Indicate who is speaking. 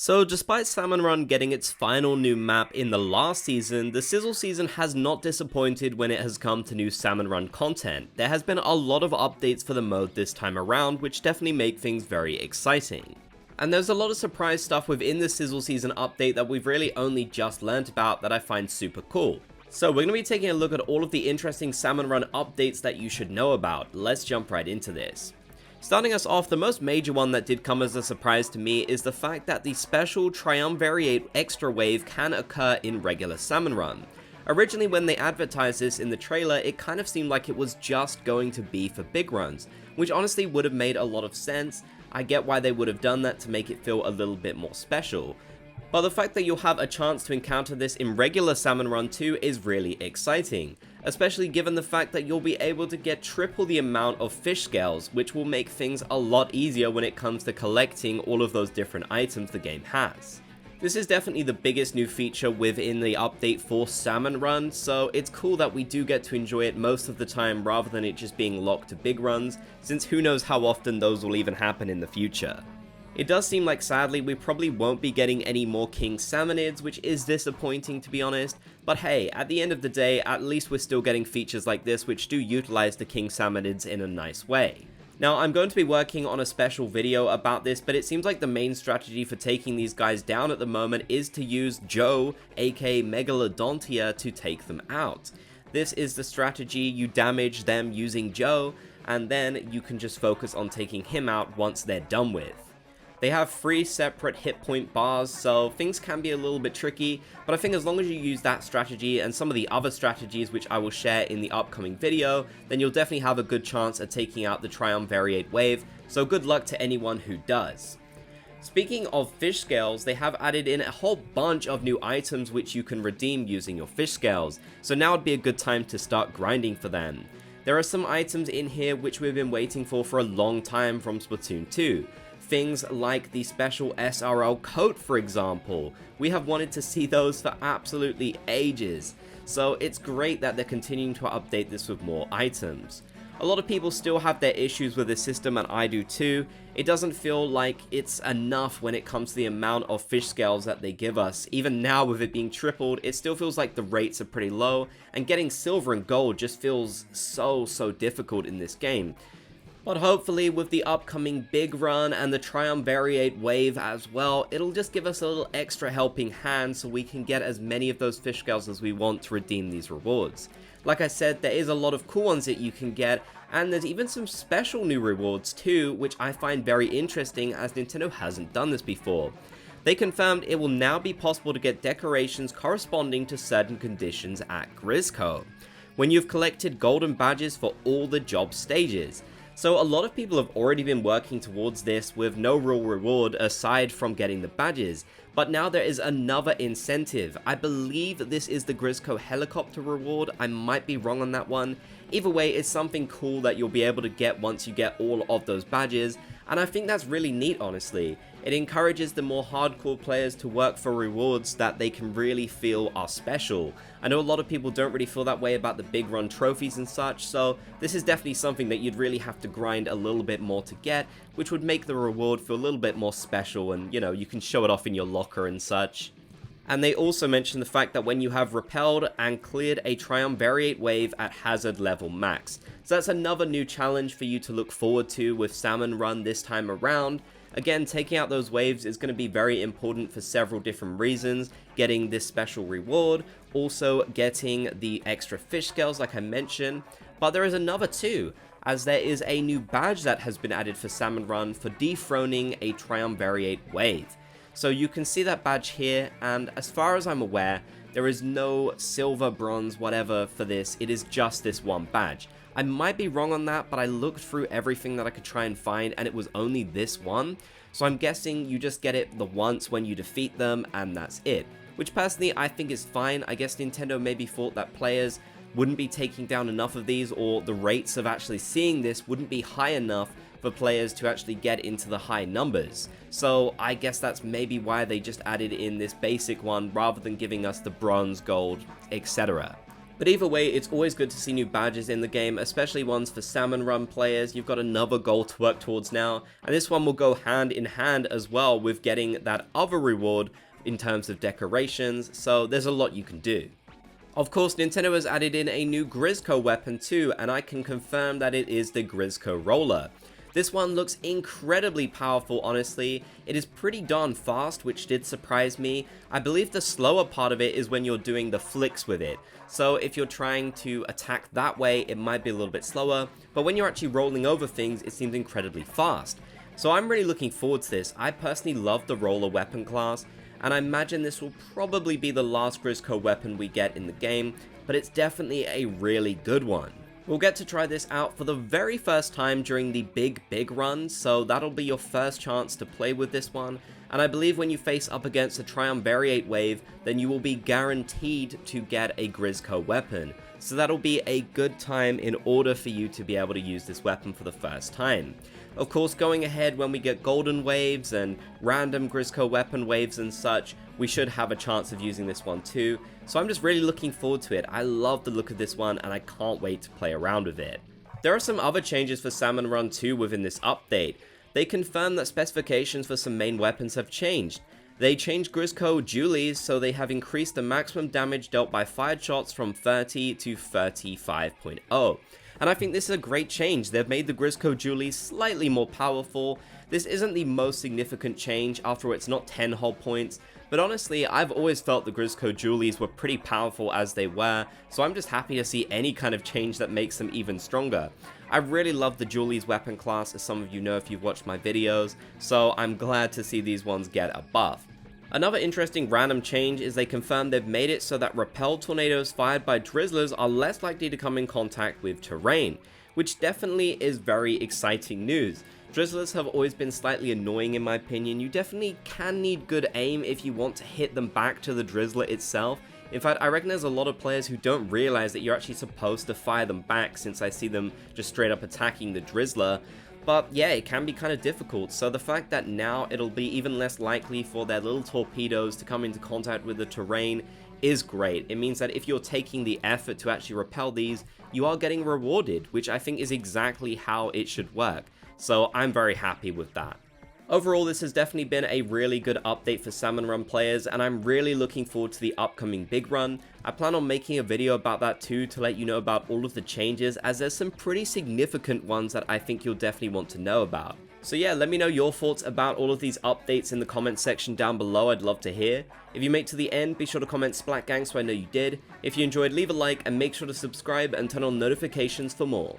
Speaker 1: So despite Salmon Run getting its final new map in the last season, the Sizzle season has not disappointed when it has come to new Salmon Run content. There has been a lot of updates for the mode this time around, which definitely make things very exciting. And there's a lot of surprise stuff within the Sizzle season update that we've really only just learnt about that I find super cool. So we're going to be taking a look at all of the interesting Salmon Run updates that you should know about. Let's jump right into this. Starting us off, the most major one that did come as a surprise to me is the fact that the special Triumvirate Extra Wave can occur in regular Salmon Run. Originally when they advertised this in the trailer, it kind of seemed like it was just going to be for big runs, which honestly would have made a lot of sense. I get why they would have done that to make it feel a little bit more special. But the fact that you'll have a chance to encounter this in regular Salmon Run 2 is really exciting, especially given the fact that you'll be able to get triple the amount of fish scales, which will make things a lot easier when it comes to collecting all of those different items the game has. This is definitely the biggest new feature within the update for Salmon Run, so it's cool that we do get to enjoy it most of the time rather than it just being locked to big runs, since who knows how often those will even happen in the future. It does seem like sadly we probably won't be getting any more King Salmonids, which is disappointing to be honest, but hey, at the end of the day, at least we're still getting features like this which do utilize the King Salmonids in a nice way. Now, I'm going to be working on a special video about this, but it seems like the main strategy for taking these guys down at the moment is to use Joe, aka Megalodontia, to take them out. This is the strategy: you damage them using Joe, and then you can just focus on taking him out once they're done with. They have 3 separate hit point bars, so things can be a little bit tricky, but I think as long as you use that strategy and some of the other strategies which I will share in the upcoming video, then you'll definitely have a good chance at taking out the Triumvirate Wave, so good luck to anyone who does. Speaking of fish scales, they have added in a whole bunch of new items which you can redeem using your fish scales, so now would be a good time to start grinding for them. There are some items in here which we've been waiting for a long time from Splatoon 2. Things like the special SRL coat, for example. We have wanted to see those for absolutely ages, so it's great that they're continuing to update this with more items. A lot of people still have their issues with this system, and I do too. It doesn't feel like it's enough when it comes to the amount of fish scales that they give us. Even now with it being tripled, it still feels like the rates are pretty low, and getting silver and gold just feels so difficult in this game. But hopefully with the upcoming big run and the Triumvirate Wave as well, it'll just give us a little extra helping hand so we can get as many of those fish scales as we want to redeem these rewards. Like I said, there is a lot of cool ones that you can get, and there's even some special new rewards too, which I find very interesting as Nintendo hasn't done this before. They confirmed it will now be possible to get decorations corresponding to certain conditions at Grizzco, when you've collected golden badges for all the job stages. So a lot of people have already been working towards this with no real reward aside from getting the badges, but now there is another incentive. I believe this is the Grizzco helicopter reward, I might be wrong on that one. Either way, it's something cool that you'll be able to get once you get all of those badges, and I think that's really neat honestly. It encourages the more hardcore players to work for rewards that they can really feel are special. I know a lot of people don't really feel that way about the big run trophies and such, so this is definitely something that you'd really have to grind a little bit more to get, which would make the reward feel a little bit more special, and you know, you can show it off in your locker and such. And they also mentioned the fact that when you have repelled and cleared a Triumvirate Wave at hazard level max. So that's another new challenge for you to look forward to with Salmon Run this time around. Again, taking out those waves is going to be very important for several different reasons. Getting this special reward, also getting the extra fish scales like I mentioned. But there is another too, as there is a new badge that has been added for Salmon Run for dethroning a Triumvirate Wave. So you can see that badge here, and as far as I'm aware, there is no silver, bronze, whatever for this. It is just this one badge. I might be wrong on that, but I looked through everything that I could try and find, and it was only this one. So I'm guessing you just get it the once when you defeat them, and that's it. Which personally I think is fine. I guess Nintendo maybe thought that players wouldn't be taking down enough of these, or the rates of actually seeing this wouldn't be high enough for players to actually get into the high numbers. So I guess that's maybe why they just added in this basic one rather than giving us the bronze, gold, etc. But either way, it's always good to see new badges in the game, especially ones for Salmon Run players. You've got another goal to work towards now, and this one will go hand in hand as well with getting that other reward in terms of decorations, so there's a lot you can do. Of course, Nintendo has added in a new Grizzco weapon too, and I can confirm that it is the Grizzco Roller. This one looks incredibly powerful, honestly. It is pretty darn fast, which did surprise me. I believe the slower part of it is when you're doing the flicks with it. So if you're trying to attack that way, it might be a little bit slower, but when you're actually rolling over things, it seems incredibly fast. So I'm really looking forward to this. I personally love the roller weapon class, and I imagine this will probably be the last Grizzco weapon we get in the game, but it's definitely a really good one. We'll get to try this out for the very first time during the big run, so that'll be your first chance to play with this one, and I believe when you face up against a Triumvirate wave, then you will be guaranteed to get a Grizzco weapon. So that'll be a good time in order for you to be able to use this weapon for the first time. Of course, going ahead when we get golden waves and random Grizzco weapon waves and such, we should have a chance of using this one too, so I'm just really looking forward to it. I love the look of this one and I can't wait to play around with it. There are some other changes for Salmon Run 2 within this update. They confirm that specifications for some main weapons have changed. They changed Grizzco Dualies, so they have increased the maximum damage dealt by fired shots from 30 to 35.0. And I think this is a great change. They've made the Grizzco Dualies slightly more powerful. This isn't the most significant change, after all it's not 10 hull points, but honestly, I've always felt the Grizzco Dualies were pretty powerful as they were, so I'm just happy to see any kind of change that makes them even stronger. I really love the Dualies weapon class, as some of you know if you've watched my videos, so I'm glad to see these ones get a buff. Another interesting random change is they confirmed they've made it so that repelled tornadoes fired by drizzlers are less likely to come in contact with terrain, which definitely is very exciting news. Drizzlers have always been slightly annoying in my opinion. You definitely can need good aim if you want to hit them back to the drizzler itself. In fact, I reckon there's a lot of players who don't realize that you're actually supposed to fire them back, since I see them just straight up attacking the drizzler. But yeah, it can be kind of difficult, so the fact that now it'll be even less likely for their little torpedoes to come into contact with the terrain is great. It means that if you're taking the effort to actually repel these, you are getting rewarded, which I think is exactly how it should work. So I'm very happy with that. Overall, this has definitely been a really good update for Salmon Run players, and I'm really looking forward to the upcoming big run. I plan on making a video about that too, to let you know about all of the changes, as there's some pretty significant ones that I think you'll definitely want to know about. So yeah, let me know your thoughts about all of these updates in the comment section down below. I'd love to hear. If you make it to the end, be sure to comment Splat Gang so I know you did. If you enjoyed, leave a like and make sure to subscribe and turn on notifications for more.